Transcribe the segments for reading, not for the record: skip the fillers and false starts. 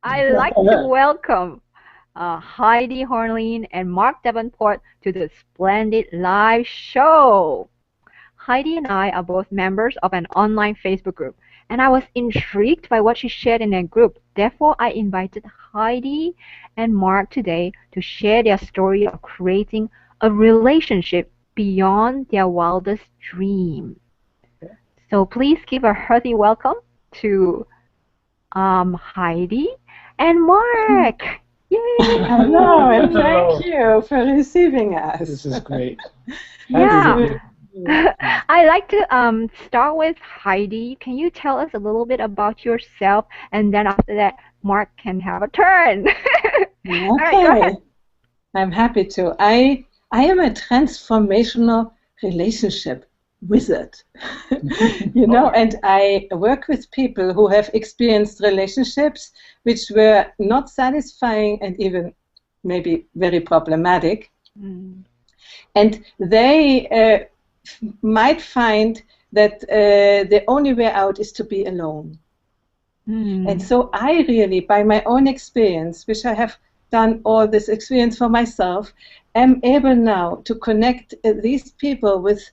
I'd like to welcome Heidi Hornlein and Mark Davenport to the splendid live show. Heidi and I are both members of an online Facebook group, and I was intrigued by what she shared in that group. Therefore, I invited Heidi and Mark today to share their story of creating a relationship beyond their wildest dream. So please give a hearty welcome to Heidi and Mark. Yay! Hello, and thank you for receiving us. This is great. Yeah. I'd like to start with Heidi. Can you tell us a little bit about yourself, and then after that, Mark can have a turn. Okay. All right, go ahead. I'm happy to. I am a transformational relationship wizard, and I work with people who have experienced relationships which were not satisfying and even maybe very problematic. And they might find that the only way out is to be alone. And so I really, by my own experience, which I have done all this experience for myself, am able now to connect these people with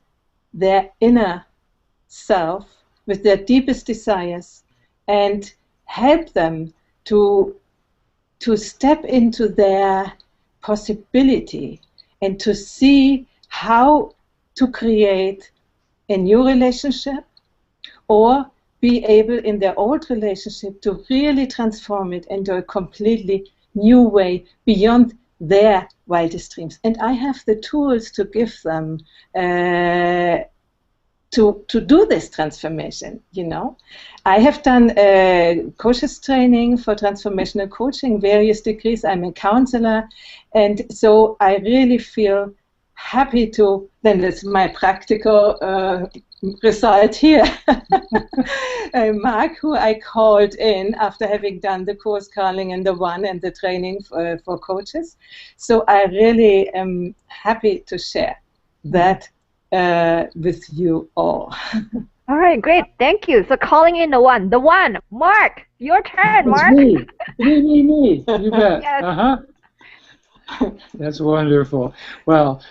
their inner self, with their deepest desires, and help them to step into their possibility and to see how to create a new relationship, or be able in their old relationship to really transform it into a completely new way beyond their wildest dreams. And I have the tools to give them to do this transformation. I have done coaches training for transformational coaching, various degrees. I'm a counselor, and so I really feel happy to, then it's my practical result here. Mark, who I called in after having done the course Carling and the One and the training for coaches. So I really am happy to share that with you all. All right, great, thank you. So calling in the one, Mark, your turn, Mark. Me. You bet. Yes. That's wonderful. Well,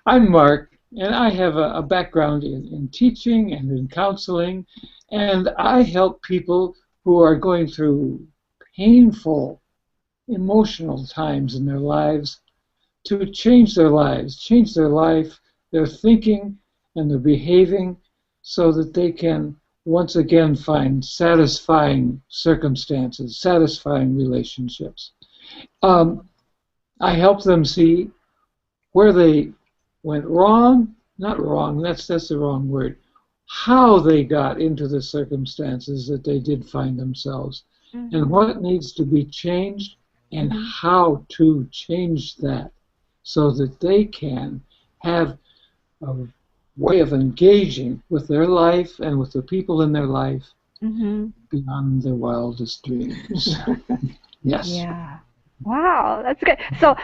I'm Mark, and I have a background in teaching and in counseling, and I help people who are going through painful, emotional times in their lives to change their lives, change their life, their thinking, and their behaving, so that they can once again find satisfying circumstances, satisfying relationships. I help them see where they went wrong, not wrong, that's the wrong word, how they got into the circumstances that they did find themselves, and what needs to be changed, and how to change that so that they can have a way of engaging with their life and with the people in their life beyond their wildest dreams. Yes. Yeah. Wow, that's good. So,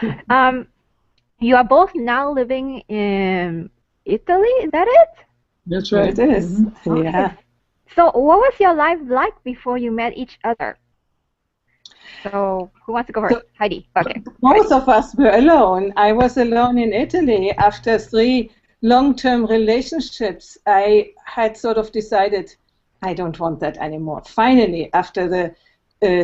you are both now living in Italy, is that it? That's right. It is. Okay. Yeah. So, what was your life like before you met each other? So, who wants to go first? Heidi. Okay. Both of us were alone. I was alone in Italy. After 3 long-term relationships, I had sort of decided I don't want that anymore. Finally, after the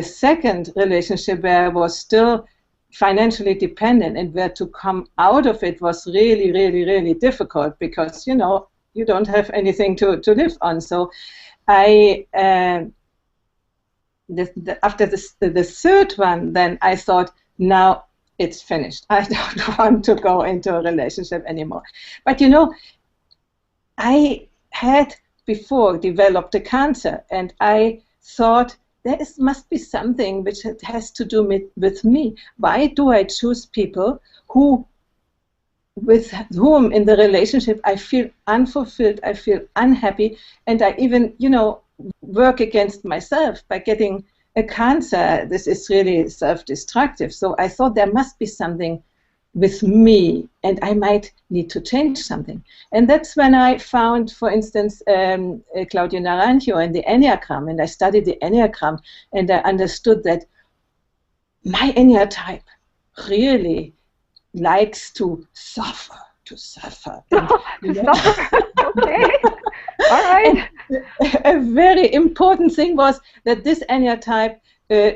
second relationship where I was still financially dependent, and where to come out of it was really, really, really difficult, because you don't have anything to live on. So I after the third one, then I thought, now it's finished. I don't want to go into a relationship anymore. But I had before developed a cancer, and I thought must be something which has to do with me. Why do I choose people with whom in the relationship I feel unfulfilled, I feel unhappy, and I even, work against myself by getting a cancer? This is really self-destructive. So I thought there must be something with me, and I might need to change something. And that's when I found, for instance, Claudio Naranjo and the Enneagram, and I studied the Enneagram, and I understood that my Enneatype really likes to suffer, And, Okay. All right. And a very important thing was that this Enneatype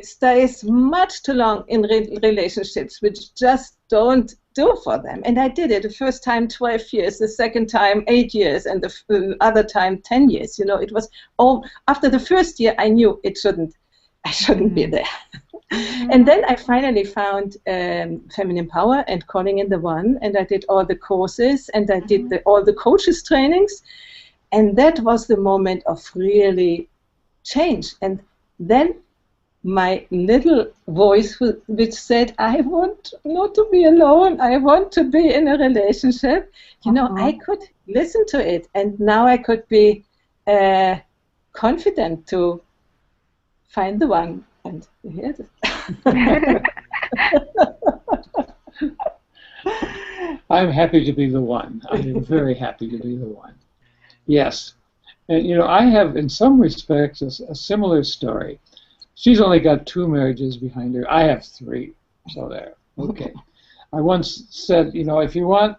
stays much too long in relationships which just don't do for them. And I did it the first time 12 years, the second time 8 years, and the other time 10 years. It was after the first year I knew I shouldn't be there. And then I finally found Feminine Power and Calling in the One, and I did all the courses, and I did all the coaches trainings, and that was the moment of really change. And then my little voice which said, I want not to be alone, I want to be in a relationship, I could listen to it, and now I could be confident to find the one. And here it is. I'm happy to be the one. I am very happy to be the one. Yes. And, I have, in some respects, a similar story. She's only got 2 marriages behind her. I have 3. So there. Okay. I once said, if you want,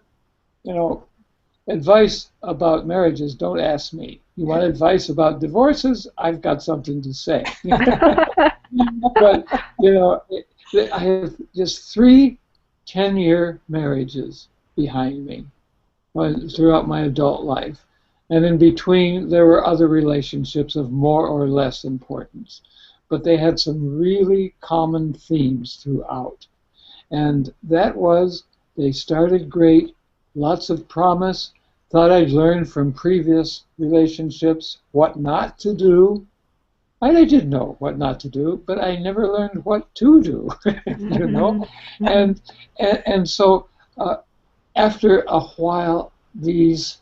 advice about marriages, don't ask me. You want advice about divorces? I've got something to say. But, I have just 3 10-year marriages behind me throughout my adult life. And in between, there were other relationships of more or less importance. But they had some really common themes throughout. And that was, they started great, lots of promise, thought I'd learned from previous relationships what not to do. I did know what not to do, but I never learned what to do, And so after a while, these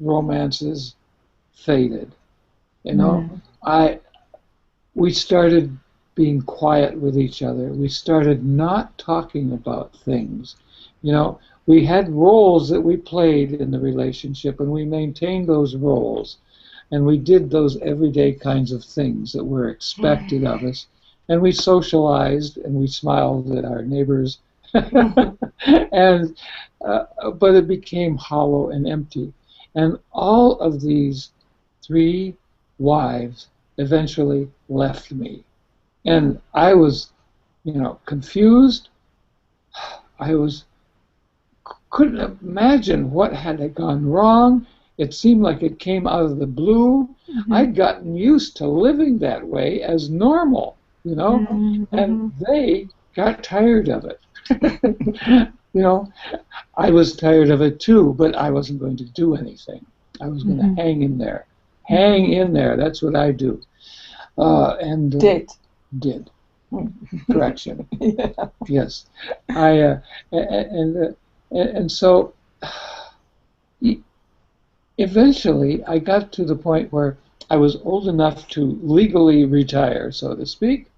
romances faded. We started being quiet with each other. We started not talking about things. We had roles that we played in the relationship, and we maintained those roles. And we did those everyday kinds of things that were expected of us. And we socialized, and we smiled at our neighbors. But it became hollow and empty. And all of these 3 wives eventually left me. And I was, confused. Couldn't imagine what had gone wrong. It seemed like it came out of the blue. I'd gotten used to living that way as normal, and they got tired of it. I was tired of it too, but I wasn't going to do anything. I was going to hang in there. Hang in there. That's what I do. Did. Correction. Yeah. Yes. And so eventually I got to the point where I was old enough to legally retire, so to speak,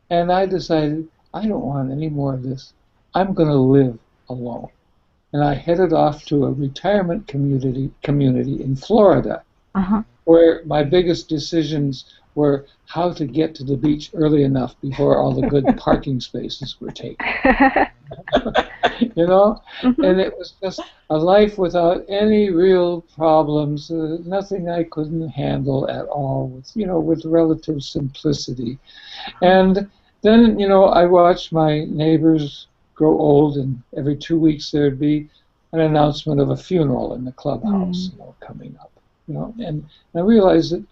and I decided I don't want any more of this. I'm going to live alone. And I headed off to a retirement community in Florida, where my biggest decisions were how to get to the beach early enough before all the good parking spaces were taken. And it was just a life without any real problems, nothing I couldn't handle at all, with relative simplicity. And then, I watched my neighbors grow old, and every 2 weeks there'd be an announcement of a funeral in the clubhouse, coming up, and I realized that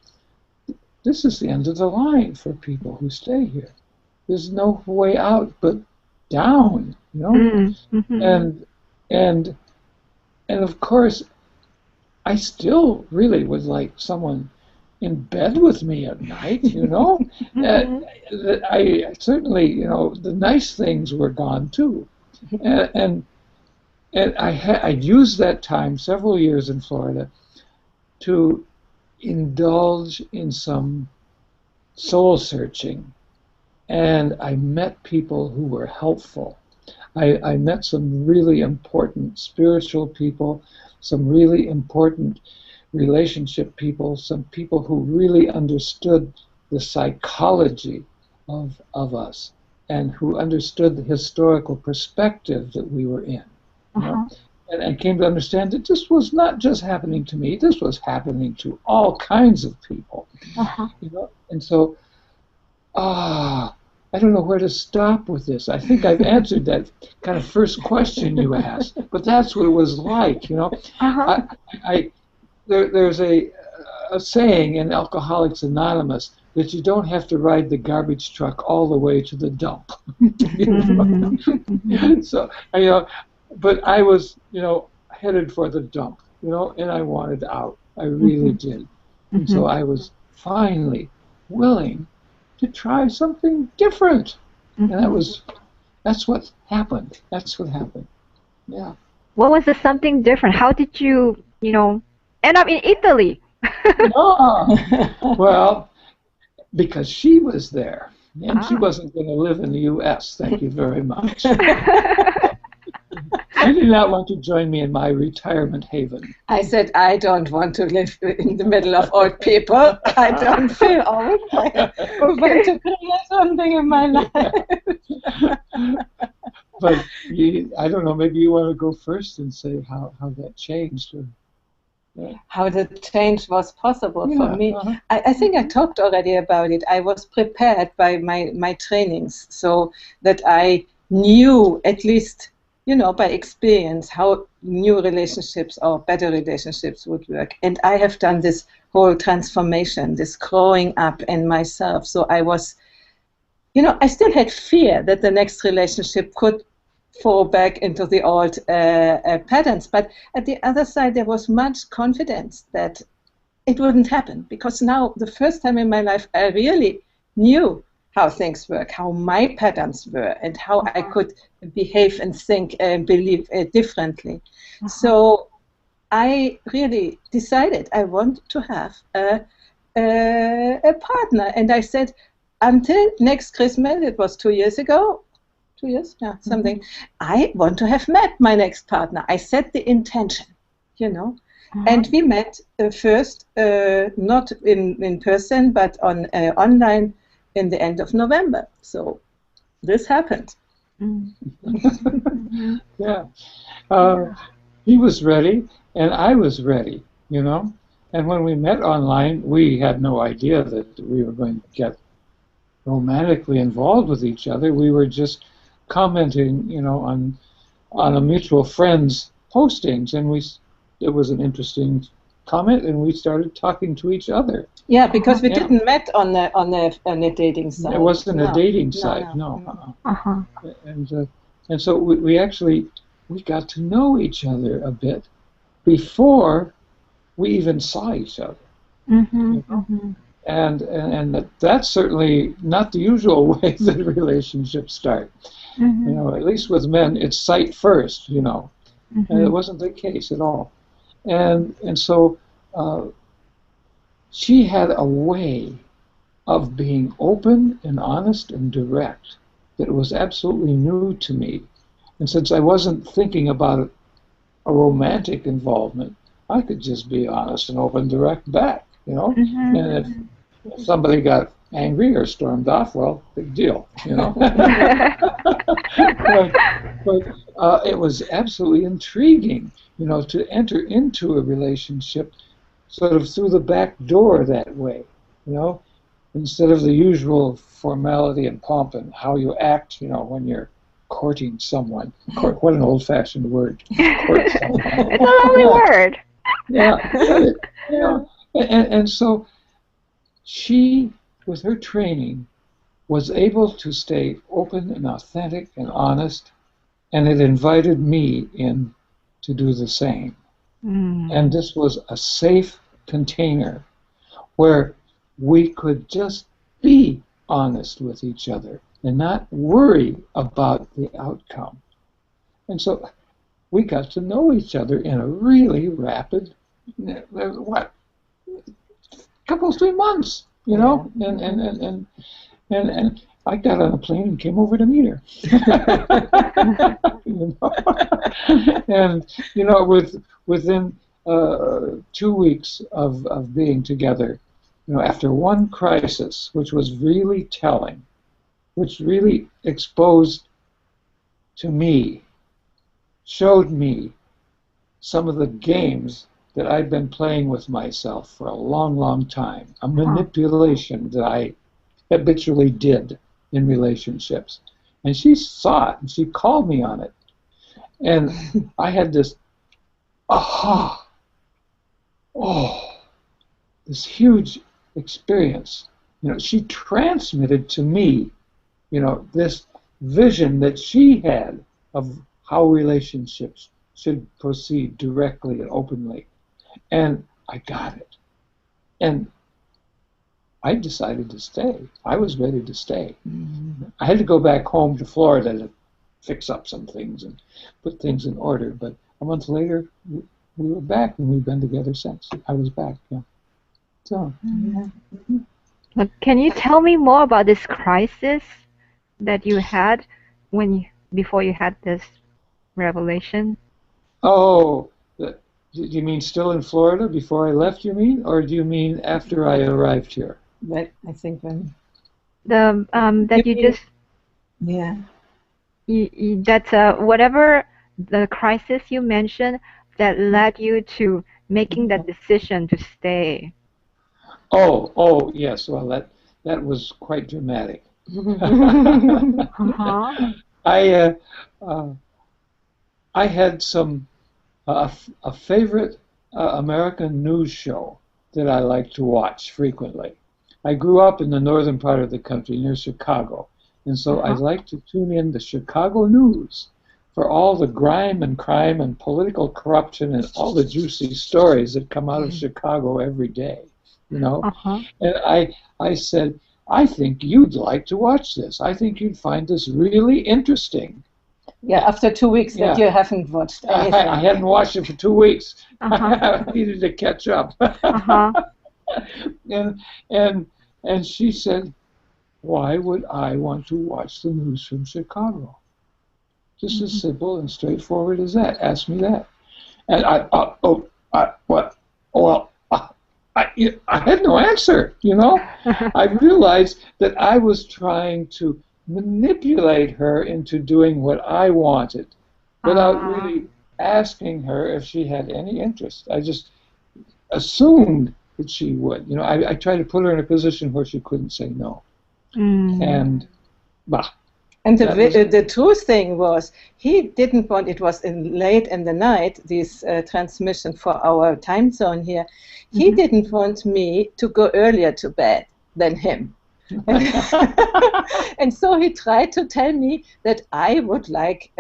this is the end of the line for people who stay here. There's no way out but down, and of course, I still really would like someone in bed with me at night, I certainly, the nice things were gone too, and I'd used that time, several years in Florida, to indulge in some soul searching, and I met people who were helpful. I met some really important spiritual people, some really important relationship people, some people who really understood the psychology of us and who understood the historical perspective that we were in. You know? And came to understand that this was not just happening to me, this was happening to all kinds of people. You know? And so, I don't know where to stop with this. I think I've answered that kind of first question you asked, but that's what it was like, you know. There's a saying in Alcoholics Anonymous that you don't have to ride the garbage truck all the way to the dump. So, you know, but I was, you know, headed for the dump, you know, and I wanted out. I really did. And so I was finally willing to try something different. And that's what happened. That's what happened. Yeah. What was the something different? How did you, you know, end up in Italy? Well, because she was there, and she wasn't going to live in the U.S. Thank you very much. She did not want to join me in my retirement haven. I said, I don't want to live in the middle of old people. I don't feel old. I want to create something in my life. But I don't know, maybe you want to go first and say how that changed. Or, how the change was possible for me. I think I talked already about it. I was prepared by my trainings so that I knew, at least, you know, by experience, how new relationships or better relationships would work. And I have done this whole transformation, this growing up in myself. So I was, you know, I still had fear that the next relationship could fall back into the old patterns. But at the other side, there was much confidence that it wouldn't happen. Because now, the first time in my life, I really knew how things work, how my patterns were, and how I could behave and think and believe differently. So I really decided I want to have a partner. And I said, until next Christmas, it was 2 years ago, 2 years, yeah, something, I want to have met my next partner. I set the intention, you know. And we met first, not in person, but on online, in the end of November. So this happened. Yeah. He was ready, and I was ready, you know. And when we met online, we had no idea that we were going to get romantically involved with each other. We were just commenting, you know, on a mutual friend's postings, and it was an interesting comment, and we started talking to each other. Yeah, because we didn't met on a dating site. It wasn't a dating site, no. And so we got to know each other a bit before we even saw each other. You know? And that's certainly not the usual way that relationships start. You know, at least with men, it's sight first, you know. And it wasn't the case at all. And so she had a way of being open and honest and direct that was absolutely new to me. And since I wasn't thinking about a romantic involvement, I could just be honest and open, direct back, you know. And if somebody got angry or stormed off, well, big deal, you know. but it was absolutely intriguing, you know, to enter into a relationship sort of through the back door that way, you know, instead of the usual formality and pomp and how you act, you know, when you're courting someone. What an old-fashioned word. Court someone. It's a lovely word. Yeah. Yeah. And so she, with her training, was able to stay open and authentic and honest, and it invited me in to do the same. And this was a safe container where we could just be honest with each other and not worry about the outcome. And so we got to know each other in a really rapid, couple of 3 months, you know, and I got on a plane and came over to meet her. You know? And within 2 weeks of being together, after one crisis, which was really telling, which really exposed to me, showed me some of the games that I'd been playing with myself for a long, long time, a manipulation that I habitually did in relationships. And she saw it, and she called me on it. And I had this, aha, this huge experience. She transmitted to me, this vision that she had of how relationships should proceed directly and openly. And I got it. And I decided to stay. I was ready to stay. I had to go back home to Florida to fix up some things and put things in order. But a month later, we were back, and we've been together since. I was back, yeah. So. Can you tell me more about this crisis that you had before you had this revelation? Oh, do you mean still in Florida before I left, you mean? Or do you mean after I arrived here? But I think when... That you just... Yeah. That whatever the crisis you mentioned that led you to making that decision to stay. Oh, yes. Well, that was quite dramatic. I had a favorite American news show that I like to watch frequently. I grew up in the northern part of the country near Chicago, and so I like to tune in the Chicago news for all the grime and crime and political corruption and all the juicy stories that come out of Chicago every day, And I said, I think you'd like to watch this. I think you'd find this really interesting. Yeah, after 2 weeks that you haven't watched anything. I hadn't watched it for 2 weeks. I needed to catch up. And she said, why would I want to watch the news from Chicago? Just as simple and straightforward as that. Ask me that. And I had no answer, I realized that I was trying to manipulate her into doing what I wanted without really asking her if she had any interest. I just assumed that she would. I tried to put her in a position where she couldn't say no. And, And the true thing was, he didn't want, it was late in the night, this transmission for our time zone here, he didn't want me to go earlier to bed than him. And so he tried to tell me that I would like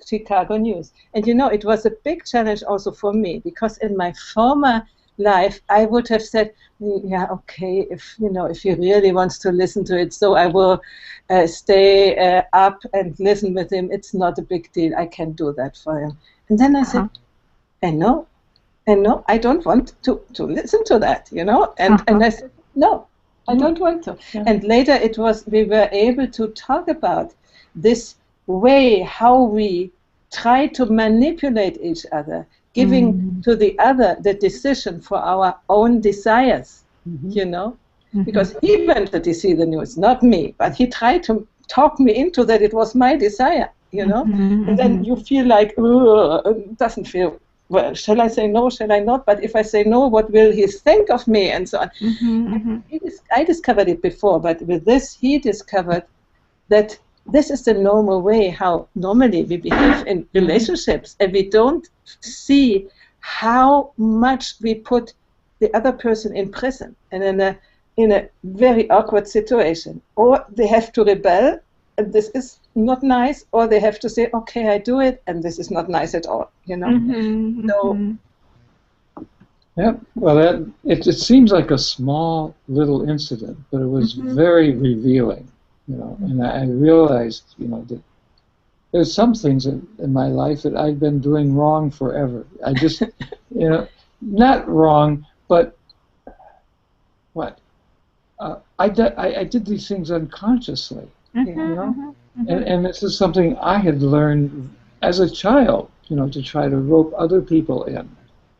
Chicago news. And it was a big challenge also for me, because in my former life I would have said, yeah, okay, if he really wants to listen to it, so I will stay up and listen with him. It's not a big deal. I can do that for him. And then I said, no, I don't want to listen to that, And I said, no, I don't want to. Yeah. And later we were able to talk about this way, how we try to manipulate each other, giving to the other the decision for our own desires, because he wanted to see the news, not me, but he tried to talk me into that it was my desire, and then you feel like, it doesn't feel, well, shall I say no, shall I not? But if I say no, what will he think of me, and so on. I discovered it before, but with this, he discovered that this is the normal way how normally we behave in relationships, and we don't see how much we put the other person in prison and in a very awkward situation. Or they have to rebel, and this is not nice, or they have to say, okay, I do it, and this is not nice at all, So, yeah, well, it seems like a small little incident, but it was very revealing. And I realized, that there's some things in my life that I've been doing wrong forever. I just, not wrong, but I did these things unconsciously, Mm-hmm, you know, mm-hmm, and this is something I had learned as a child, you know, to try to rope other people in,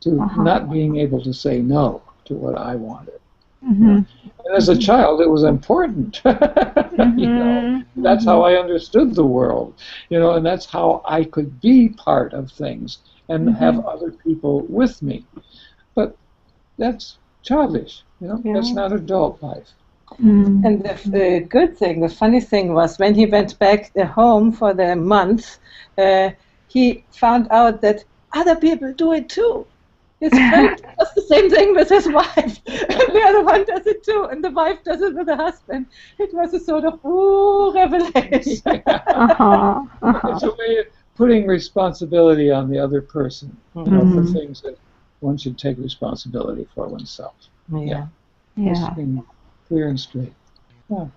to uh-huh, not being able to say no to what I wanted. You mm-hmm, know? And as a child, it was important. You know, mm-hmm, that's how I understood the world. You know, and that's how I could be part of things and mm-hmm, have other people with me. But that's childish. You know, that's Yeah. not adult life. mm-hmm, And the good thing, the funny thing was when he went back home for the month, he found out that other people do it too. His friend does the same thing with his wife, and the other one does it too, and the wife does it with the husband. It was a sort of revelation. Yeah. uh-huh, uh-huh, It's a way of putting responsibility on the other person, you know, for mm-hmm, things that one should take responsibility for oneself. Yeah, Just yeah. being clear and straight. Yeah,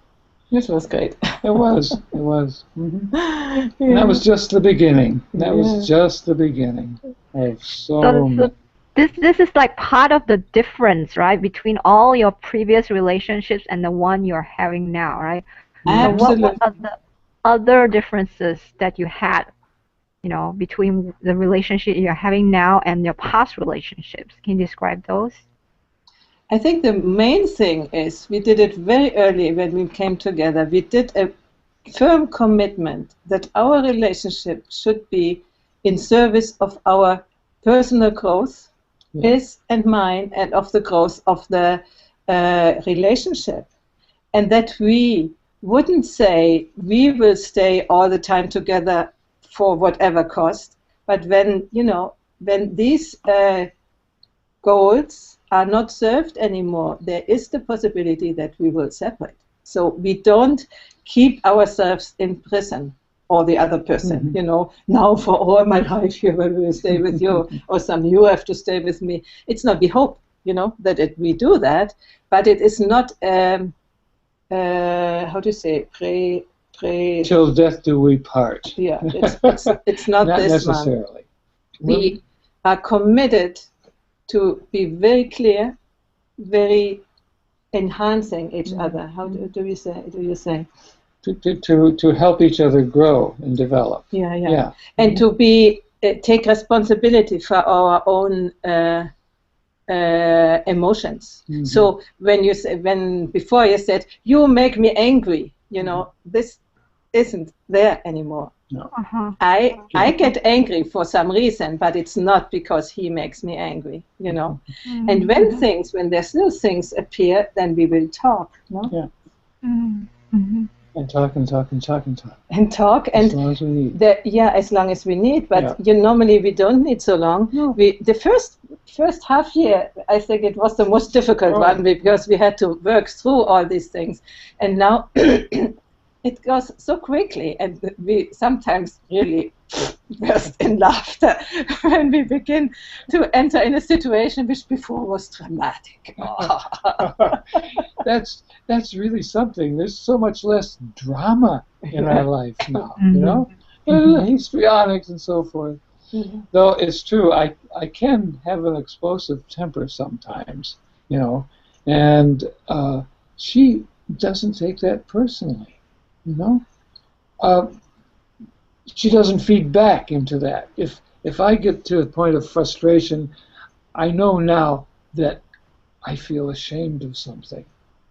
it was great. it was. It was. And that Yeah. was just the beginning. That Yeah. was just the beginning of So, so so much. this is like part of the difference, right, between all your previous relationships and the one you're having now, right? So what Absolutely. are the other differences that you had, you know, between the relationship you're having now and your past relationships? Can you describe those? I think the main thing is we did it very early when we came together. We did a firm commitment that our relationship should be in service of our personal growth, Yeah. his and mine, and of the growth of the relationship. And that we wouldn't say we will stay all the time together for whatever cost, but when, you know, when these goals are not served anymore, there is the possibility that we will separate. So we don't keep ourselves in prison or the other person, you know, now for all my life I will stay with you, or you have to stay with me. It's not, we hope, you know, that we do that, but it is not, how to say, Till death do we part. yeah, it's not, Not this one. necessarily. We are committed to be very clear, very enhancing each other. How do you say? To help each other grow and develop. Yeah. And to be take responsibility for our own emotions. So when before you said you make me angry, you know, this isn't there anymore. No. Uh-huh. I get angry for some reason, but it's not because he makes me angry, you know. Mm-hmm. And when there's new things appear, then we will talk, no? Yeah. Mm-hmm. And talk and talk and talk and talk. And talk, As and long as we need. as long as we need. But normally we don't need so long. No. The first half year, I think it was the most difficult one, because we had to work through all these things, and now it goes so quickly, and we sometimes really burst in laughter when we begin to enter in a situation which before was dramatic. That's really something. There's so much less drama in our life now, you know? Histrionics and so forth. Though it's true, I can have an explosive temper sometimes, you know, and she doesn't take that personally, you know? She doesn't feed back into that. If I get to a point of frustration, I know now that I feel ashamed of something.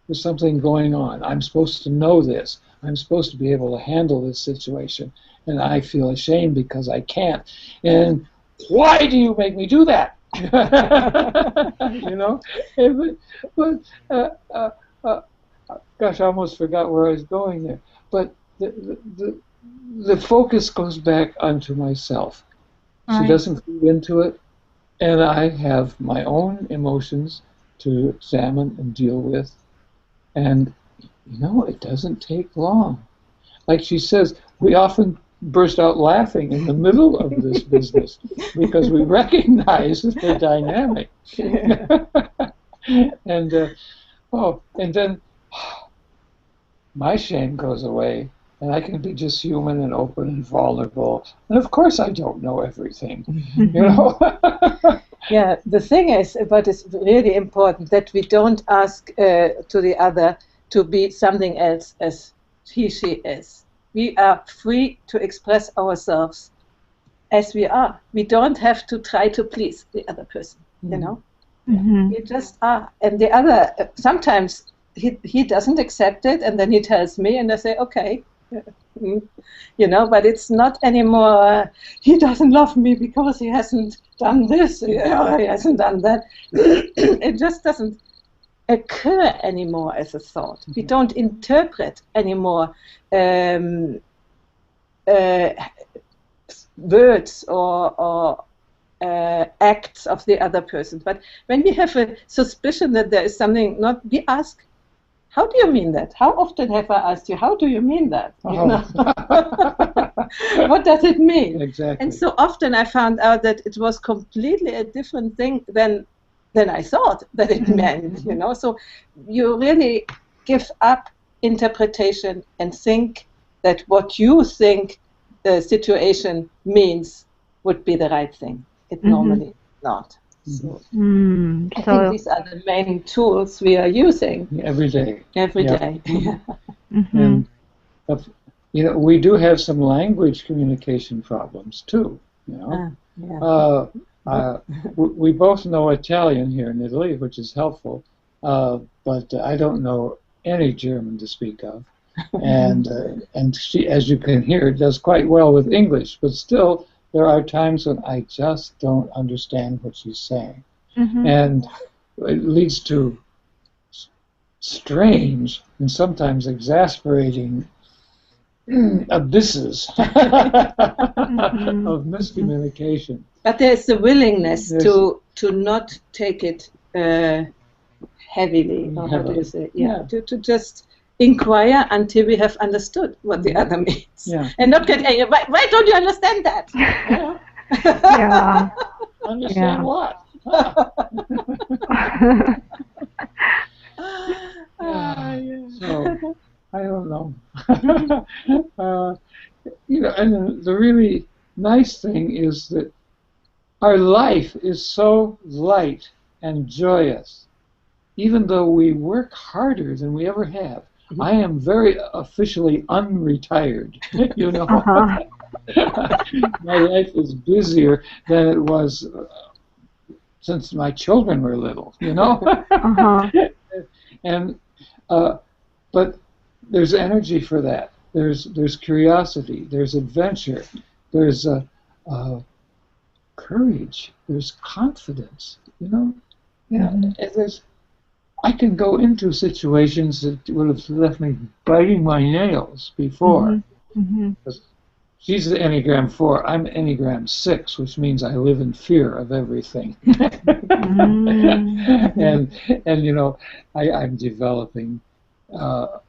There's something going on. I'm supposed to know this. I'm supposed to be able to handle this situation, and I feel ashamed because I can't. And why do you make me do that? You know? Gosh, I almost forgot where I was going there. But the focus goes back onto myself. She doesn't feed into it, and I have my own emotions to examine and deal with. And, you know, it doesn't take long. Like she says, we often burst out laughing in the middle of this business because we recognize the dynamic. And then my shame goes away, and I can be just human and open and vulnerable. And of course I don't know everything, you know. Yeah, the thing is, what is really important, that we don't ask to the other to be something else as she is. We are free to express ourselves as we are. We don't have to try to please the other person, you know? Mm-hmm. We just are. And the other, sometimes he doesn't accept it, and then he tells me, and I say, okay. You know, but it's not anymore, he doesn't love me because he hasn't done this, he hasn't done that. It just doesn't occur anymore as a thought. We don't interpret anymore words or acts of the other person. But when we have a suspicion that there is something not, we ask, how do you mean that? How often have I asked you, how do you mean that? You know? What does it mean? Exactly. And so often I found out that it was completely a different thing than I thought that it meant, you know. So you really give up interpretation and think that what you think the situation means would be the right thing. It normally is not. So I think these are the main tools we are using every day. Every day. And you know, we do have some language communication problems too. You know, we both know Italian here in Italy, which is helpful. But I don't know any German to speak of, and she, as you can hear, does quite well with English. But still, there are times when I just don't understand what she's saying, and it leads to strange and sometimes exasperating abysses of miscommunication. But there's the willingness to not take it heavily, or how do you say? To just inquire until we have understood what the other means, and not get angry. Why don't you understand that? Understand what? So I don't know. You know, and the really nice thing is that our life is so light and joyous, even though we work harder than we ever have. I am very officially unretired. You know, my life is busier than it was since my children were little. You know, and but there's energy for that. There's curiosity. There's adventure. There's courage. There's confidence. You know, and there's. I can go into situations that would have left me biting my nails before. She's the Enneagram 4. I'm Enneagram 6, which means I live in fear of everything. and you know, I'm developing a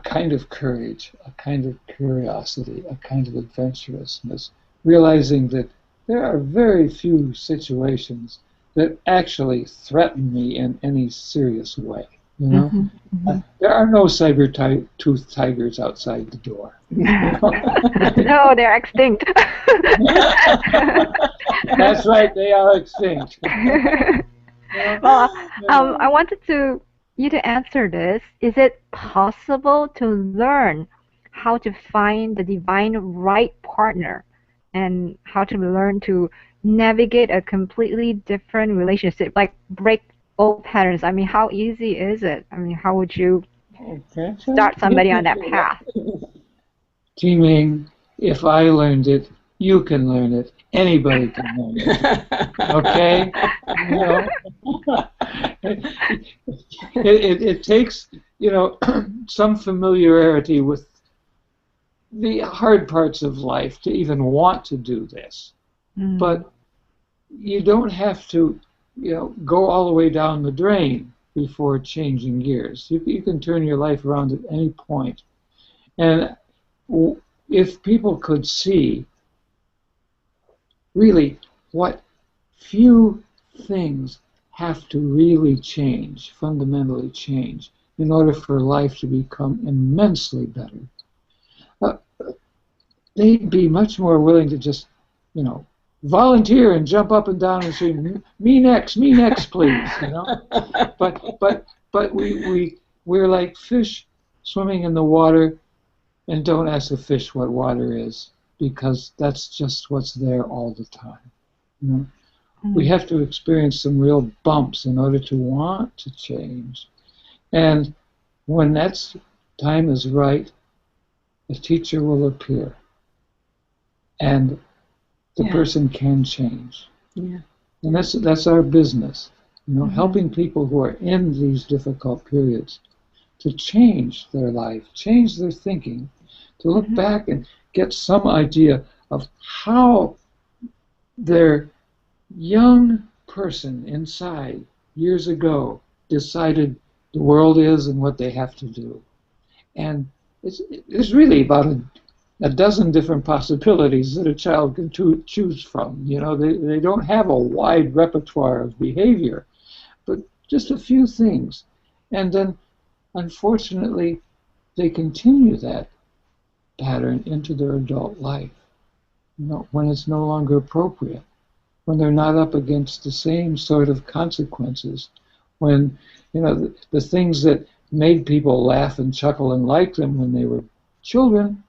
kind of courage, a kind of curiosity, a kind of adventurousness, realizing that there are very few situations that actually threaten me in any serious way. You know, there are no saber-toothed tigers outside the door. No, they're extinct. That's right, they are extinct. Well, I wanted you to answer this. Is it possible to learn how to find the divine right partner, and how to learn to navigate a completely different relationship, like break old patterns? I mean, how easy is it? I mean, how would you start somebody on that path? Tee Min, if I learned it, you can learn it. Anybody can learn it. Okay? You know? it takes, you know, some familiarity with the hard parts of life to even want to do this. But you don't have to, you know, go all the way down the drain before changing gears. You can turn your life around at any point. And if people could see really what few things have to really change, fundamentally change, in order for life to become immensely better, they'd be much more willing to just, you know, volunteer and jump up and down and say, me next, please, you know. But we're like fish swimming in the water and don't ask the fish what water is, because that's just what's there all the time. You know? We have to experience some real bumps in order to want to change. And when that time is right, a teacher will appear. And the person can change. Yeah. And that's our business. You know, helping people who are in these difficult periods to change their life, change their thinking, to look back and get some idea of how their young person inside years ago decided the world is and what they have to do. And it's really about a dozen different possibilities that a child can choose from. You know, they don't have a wide repertoire of behavior, but just a few things. And then, unfortunately, they continue that pattern into their adult life, you know, when it's no longer appropriate, when they're not up against the same sort of consequences, when, you know, the things that made people laugh and chuckle and like them when they were children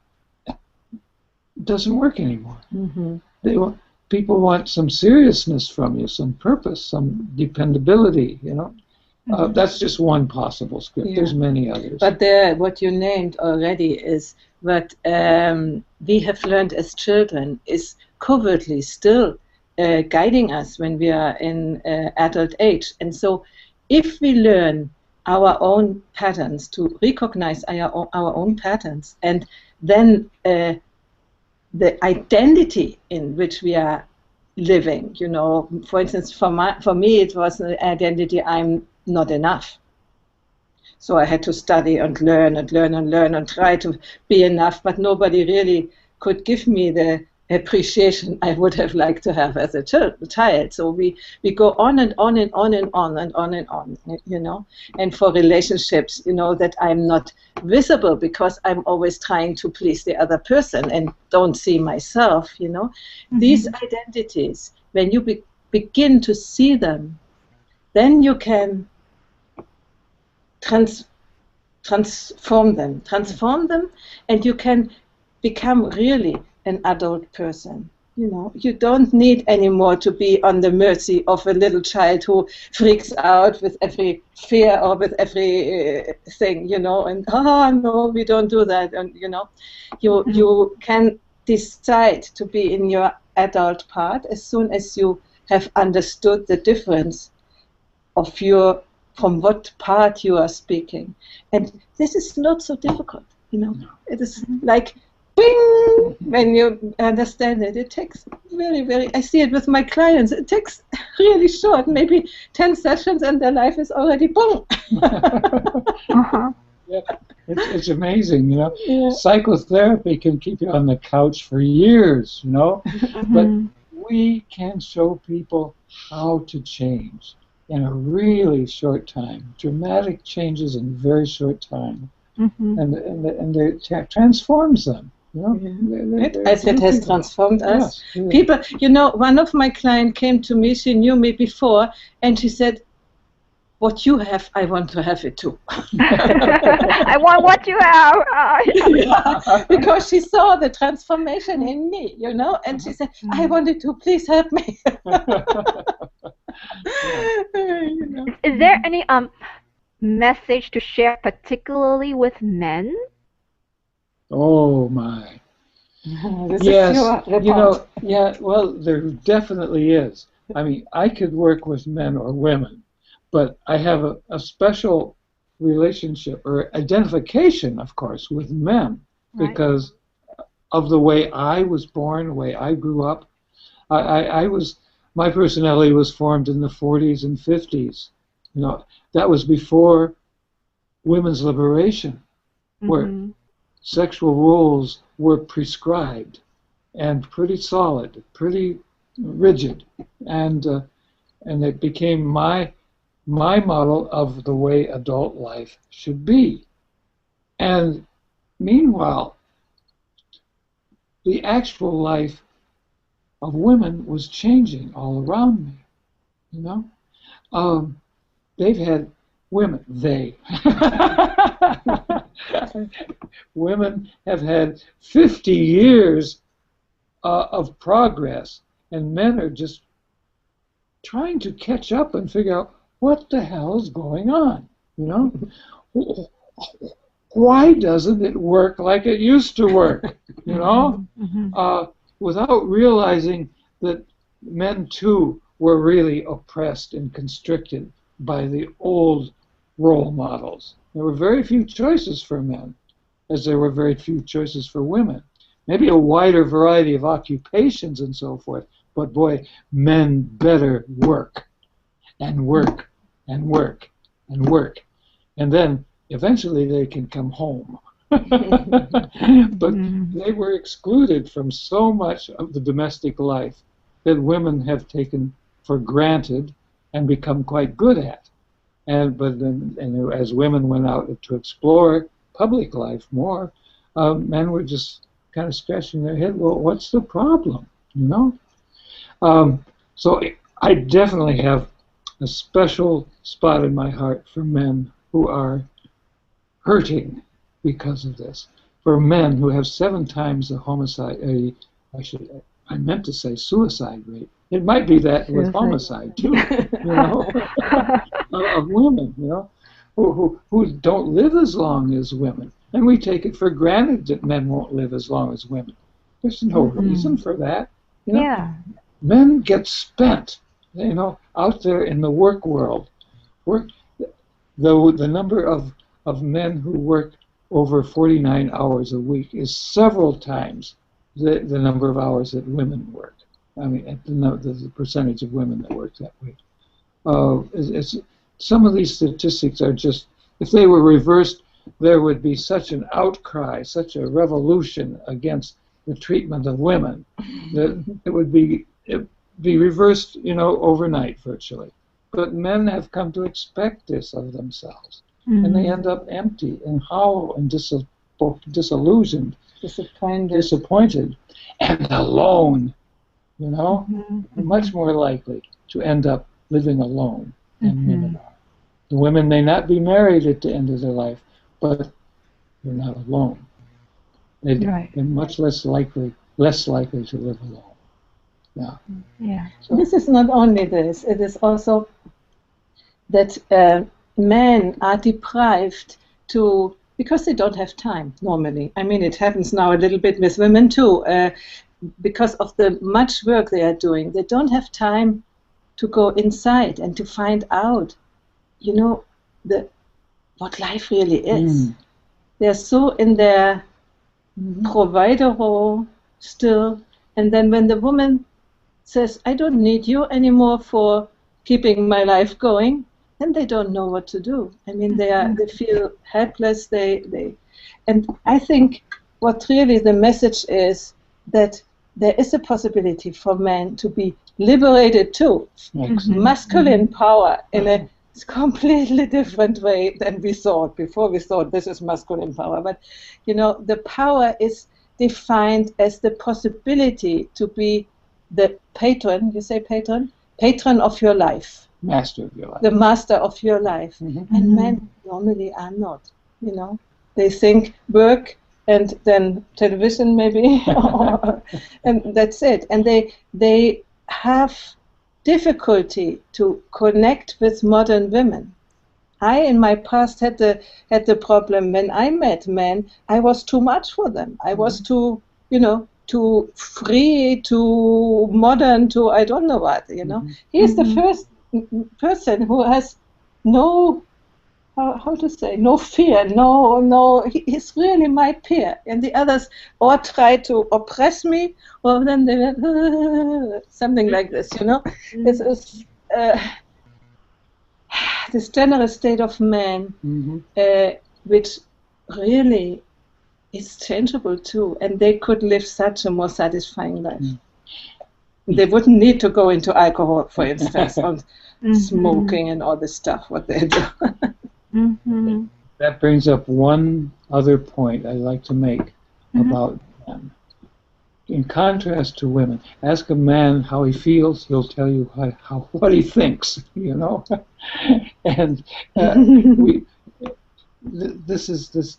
doesn't work anymore. People want some seriousness from you, some purpose, some dependability, you know. That's just one possible script. Yeah. There's many others. But what you named already is what we have learned as children is covertly still guiding us when we are in adult age. And so if we learn our own patterns, to recognize our own patterns, and then the identity in which we are living, you know, for instance, for me it was an identity, I'm not enough. So I had to study and learn and learn and learn and try to be enough, but nobody really could give me the appreciation I would have liked to have as a child. So we go on and on and on and on and on and on, you know. And for relationships, you know, that I'm not visible because I'm always trying to please the other person and don't see myself, you know. These identities, when you begin to see them, then you can transform them, and you can become really an adult person. You know, you don't need anymore to be on the mercy of a little child who freaks out with every fear or with every thing, you know, and no, we don't do that, and you know, you can decide to be in your adult part as soon as you have understood the difference of from what part you are speaking. And this is not so difficult, you know. It is like bing, when you understand it. It takes very, I see it with my clients, it takes really short, maybe 10 sessions, and their life is already boom. Yeah, it's amazing, you know. Yeah. Psychotherapy can keep you on the couch for years, you know, but we can show people how to change in a really short time, dramatic changes in a very short time, and it transforms them. You know? As it has transformed us. Yes, people, you know, one of my clients came to me, she knew me before, and she said, what you have, I want to have it too. I want what you have. Yeah, because she saw the transformation in me, you know, and she said, I wanted to, please help me. You know. Is there any message to share, particularly with men? Oh my. Yes, you know, yeah, well, there definitely is. I mean, I could work with men or women, but I have a special relationship or identification, of course, with men, because of the way I was born, the way I grew up. My personality was formed in the 40s and 50s. You know, that was before women's liberation, where sexual roles were prescribed and pretty solid, pretty rigid, and it became my model of the way adult life should be. And meanwhile, the actual life of women was changing all around me. You know, they've had women. Women have had 50 years of progress, and men are just trying to catch up and figure out what the hell is going on. You know, why doesn't it work like it used to work? You know, without realizing that men too were really oppressed and constricted by the old role models. There were very few choices for men, as there were very few choices for women. Maybe a wider variety of occupations and so forth, but boy, men better work and work and work and work. And then eventually they can come home. But they were excluded from so much of the domestic life that women have taken for granted and become quite good at. But as women went out to explore public life more, men were just kind of scratching their head. Well, what's the problem? You know. So I definitely have a special spot in my heart for men who are hurting because of this. For men who have 7 times the homicide, I meant to say suicide rate. It might be that with homicide too, you know, of women, you know, who don't live as long as women, and we take it for granted that men won't live as long as women. There's no reason for that. You know? Yeah. Men get spent, you know, out there in the work world. The number of men who work over 49 hours a week is several times the number of hours that women work. I mean, the percentage of women that work that way. Some of these statistics are just, if they were reversed, there would be such an outcry, such a revolution against the treatment of women that it would be reversed, you know, overnight virtually. But men have come to expect this of themselves, and they end up empty and hollow and disillusioned, disappointed, and alone. You know, much more likely to end up living alone than women are. The women may not be married at the end of their life, but they're not alone. They're much less likely to live alone. Yeah. Yeah. So this is not only this; it is also that men are deprived because they don't have time normally. I mean, it happens now a little bit with women too. Because of the much work they are doing, they don't have time to go inside and to find out, you know, what life really is. They're so in their provider role still, and then when the woman says, "I don't need you anymore for keeping my life going," then they don't know what to do. I mean, they feel helpless. And I think what really the message is that there is a possibility for men to be liberated too. Masculine power in a completely different way than we thought. Before we thought this is masculine power. But, you know, the power is defined as the possibility to be the patron, you say patron? Patron of your life. Master of your life. The master of your life. And men normally are not, you know. They think work and then television maybe, and that's it. And they have difficulty to connect with modern women. I, in my past, had the problem when I met men. I was too much for them. I was too, you know, too free, too modern, too I don't know what. You know, he is the first person who has no. How to say, no fear, he's really my peer. And the others or try to oppress me, or then they went, something like this, you know. This is this general state of man, which really is changeable too, and they could live such a more satisfying life. They wouldn't need to go into alcohol, for instance, and smoking and all this stuff, what they do. That brings up one other point I'd like to make about them. in contrast to women. Ask a man how he feels, he'll tell you what he thinks, you know. And this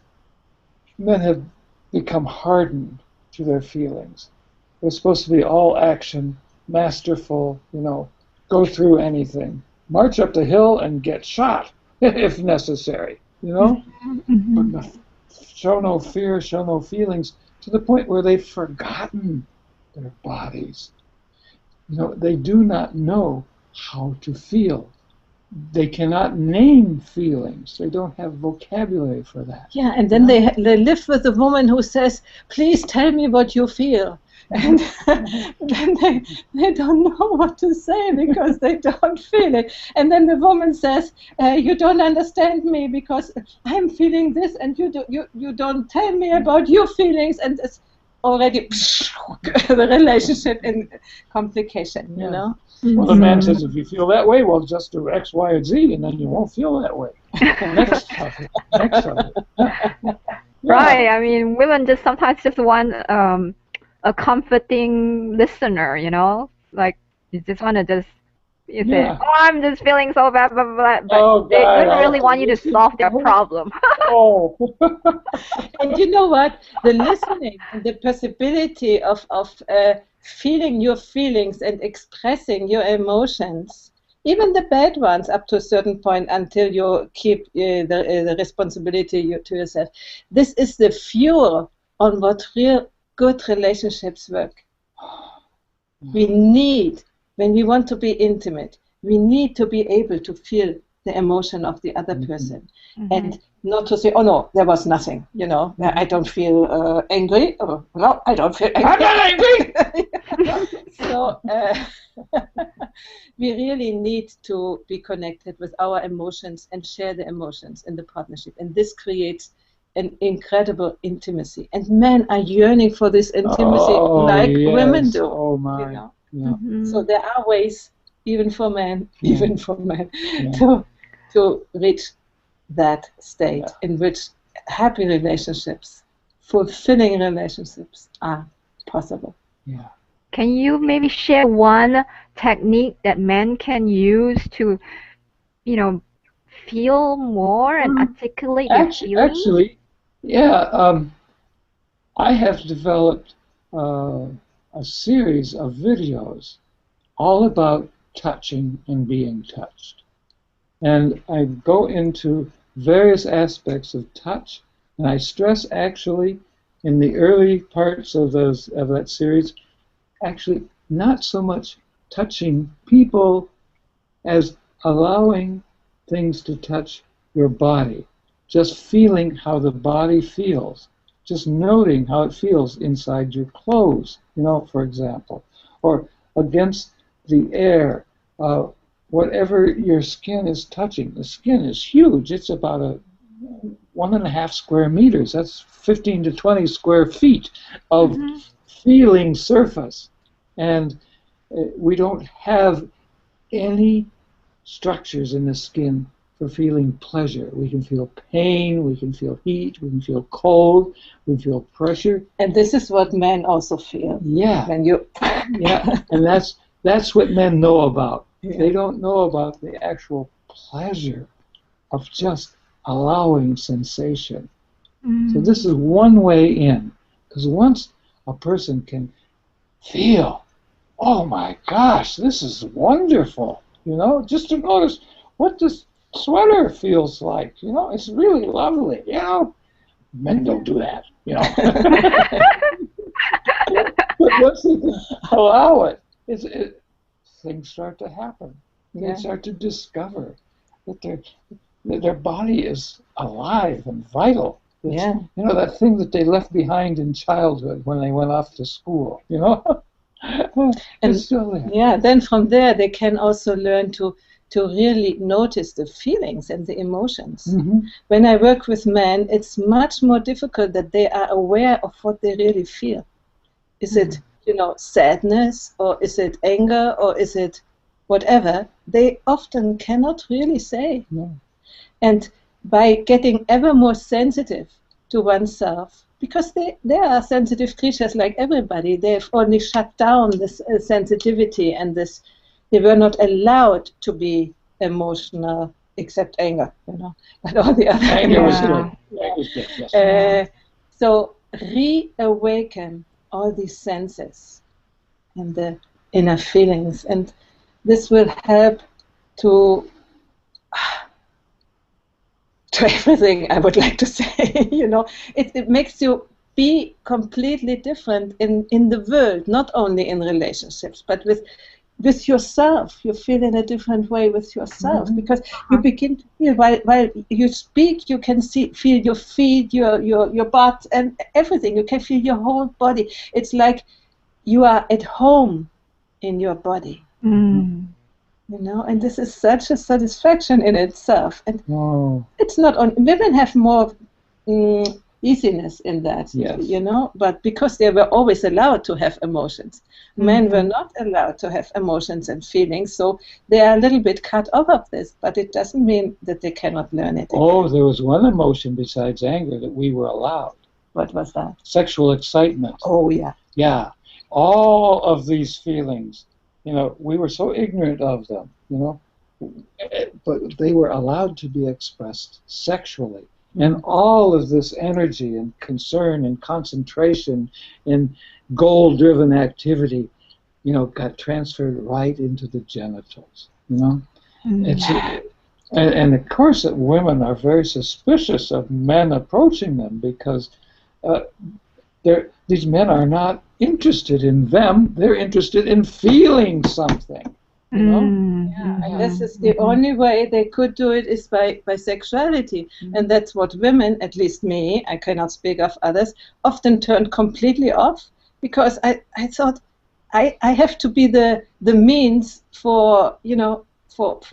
men have become hardened to their feelings. They're supposed to be all action, masterful, you know, go through anything, march up the hill and get shot if necessary, you know. But show no fear, show no feelings, to the point where they've forgotten their bodies. You know, they do not know how to feel. They cannot name feelings. They don't have vocabulary for that. Yeah, and then they live with a woman who says, please tell me what you feel. And then they don't know what to say because they don't feel it. And then the woman says, you don't understand me because I'm feeling this and you don't tell me about your feelings, and it's already the relationship in complication, you know? Well, the man says, if you feel that way, well, just do X, Y, and Z, and then you won't feel that way. Next topic. Next topic. Right. I mean, women just sometimes just want a comforting listener, you know? Like, you just want to just say, oh, I'm just feeling so bad, blah, blah, blah. But they don't really want you to solve their problem. Oh. And you know what? The listening and the possibility of feeling your feelings and expressing your emotions, even the bad ones up to a certain point until you keep the responsibility to yourself. This is the fuel on what real good relationships work. We need, when we want to be intimate, we need to be able to feel the emotion of the other person, and not to say, oh no, there was nothing, you know, I don't feel angry, or no, I don't feel angry. I'm not angry! So we really need to be connected with our emotions and share the emotions in the partnership, and this creates an incredible intimacy, and men are yearning for this intimacy like women do. Oh my. You know? Yeah. So there are ways, even for men, to reach that state in which happy relationships, fulfilling relationships are possible. Yeah. Can you maybe share one technique that men can use to, you know, feel more and articulate their feelings? Actually, yeah. I have developed a series of videos all about touching and being touched. And I go into various aspects of touch, and I stress actually in the early parts of that series, actually not so much touching people as allowing things to touch your body, just feeling how the body feels, just noting how it feels inside your clothes, you know, for example, or against the air, whatever your skin is touching. The skin is huge. It's about 1.5 square meters. That's 15 to 20 square feet of feeling surface. And we don't have any structures in the skin for feeling pleasure. We can feel pain, we can feel heat, we can feel cold, we can feel pressure. And this is what men also feel. Yeah. When you and that's what men know about. Yeah. They don't know about the actual pleasure of just allowing sensation. So this is one way in. Because once a person can feel, oh my gosh, this is wonderful, you know, just to notice what this sweater feels like, you know, it's really lovely, you know. Men don't do that, you know. But once they allow it, things start to happen. They start to discover that their body is alive and vital. It's, you know, that thing that they left behind in childhood when they went off to school, you know. And still there. Yeah, then from there they can also learn to really notice the feelings and the emotions. When I work with men, it's much more difficult that they are aware of what they really feel. Is it, you know, sadness, or is it anger, or is it whatever? They often cannot really say. And by getting ever more sensitive to oneself, because they are sensitive creatures like everybody. They've only shut down this sensitivity and this. They were not allowed to be emotional, except anger, but all the other Anger was good. emotions. Anger was good, yes. So reawaken all these senses and the inner feelings, and this will help to everything, I would like to say. It makes you be completely different in the world, not only in relationships, but with yourself. You feel in a different way with yourself, because you begin to feel, while you speak, you can feel your feet, your butt, and everything. You can feel your whole body. It's like you are at home in your body. And this is such a satisfaction in itself. And it's not on women have more easiness in that, but because they were always allowed to have emotions. Men were not allowed to have emotions and feelings, so they are a little bit cut off of this, but it doesn't mean that they cannot learn it. Oh, there was one emotion besides anger that we were allowed. What was that? Sexual excitement. Oh, yeah. Yeah. All of these feelings, we were so ignorant of them, but they were allowed to be expressed sexually. And all of this energy and concern and concentration and goal-driven activity, got transferred right into the genitals, And of course that women are very suspicious of men approaching them, because these men are not interested in them, they're interested in feeling something. And this is the only way they could do it, is by sexuality. And that's what women, at least me, I cannot speak of others, often turned completely off, because I thought I have to be the means for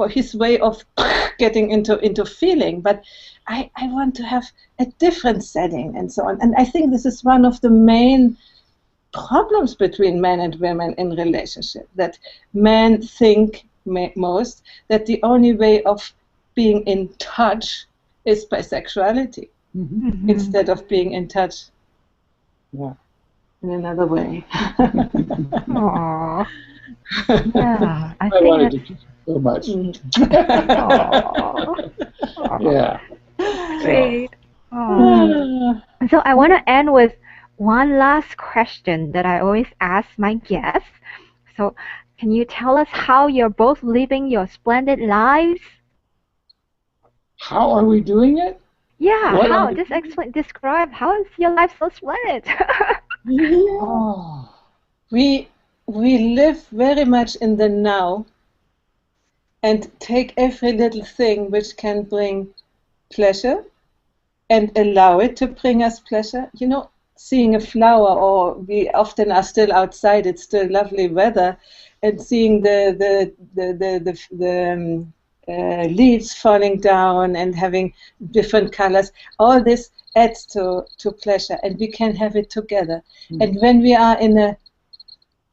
his way of getting into feeling, but I want to have a different setting and so on. And I think this is one of the main problems between men and women in relationship, that men think most that the only way of being in touch is by sexuality, instead of being in touch in another way. Aww. Yeah, I wanted think to so much. Yeah. Great. So I want to end with one last question that I always ask my guests. So, can you tell us how you're both living your splendid lives? How are we doing it? Yeah, how? Just describe how is your life so splendid? We live very much in the now, and take every little thing which can bring pleasure, and allow it to bring us pleasure. Seeing a flower, or we often are still outside, it's still lovely weather, and seeing the leaves falling down and having different colors, all this adds to pleasure, and we can have it together. And when we are in a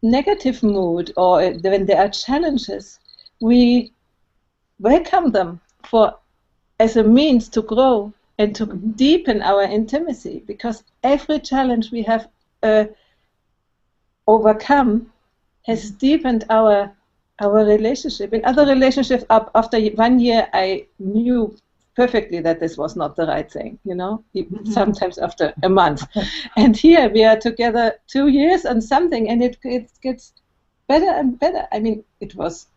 negative mood, or when there are challenges, we welcome them as a means to grow and to deepen our intimacy, because every challenge we have overcome has deepened our relationship. In other relationships, after 1 year, I knew perfectly that this was not the right thing, sometimes after a month. And here we are together 2 years and something, and it gets better and better. I mean, it was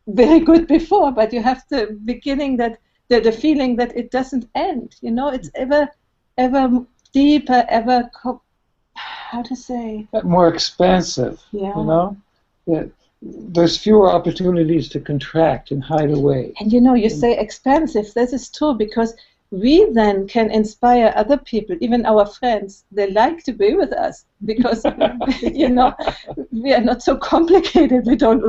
very good before, but you have the beginning that the feeling that it doesn't end. It's ever deeper, ever how to say? More expansive. Yeah. There's fewer opportunities to contract and hide away. And you say expansive. This is true, because we then can inspire other people, even our friends. They like to be with us because, we are not so complicated. We don't,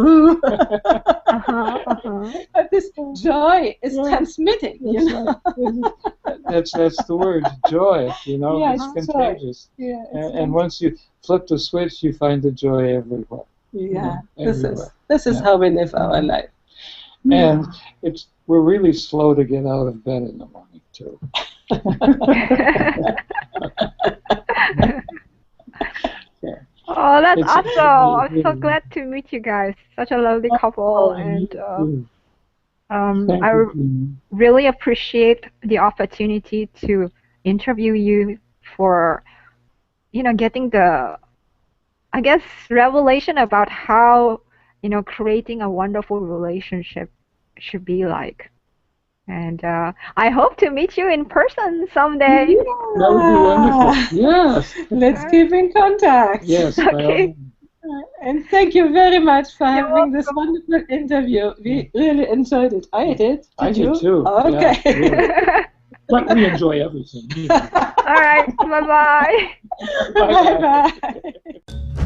But this joy is transmitting, That's the word, joy, it's contagious. Yeah, and once you flip the switch, you find the joy everywhere. Yeah, this is how we live our life. And we're really slow to get out of bed in the morning too. Yeah. Oh, that's It's awesome. I'm so glad to meet you guys. Such a lovely couple, Oh, and too. I Thank you. really appreciate the opportunity to interview you for, getting the, I guess, revelation about how, creating a wonderful relationship should be like. And I hope to meet you in person someday. That would be wonderful. Yes. Let's keep in contact. Yes, by all Okay. means. And thank you very much for You're having this welcome. wonderful interview. We really enjoyed it. I did. I you? did too. Okay. Yeah, really. But we enjoy everything. All right. Bye-bye. Bye-bye. Bye bye.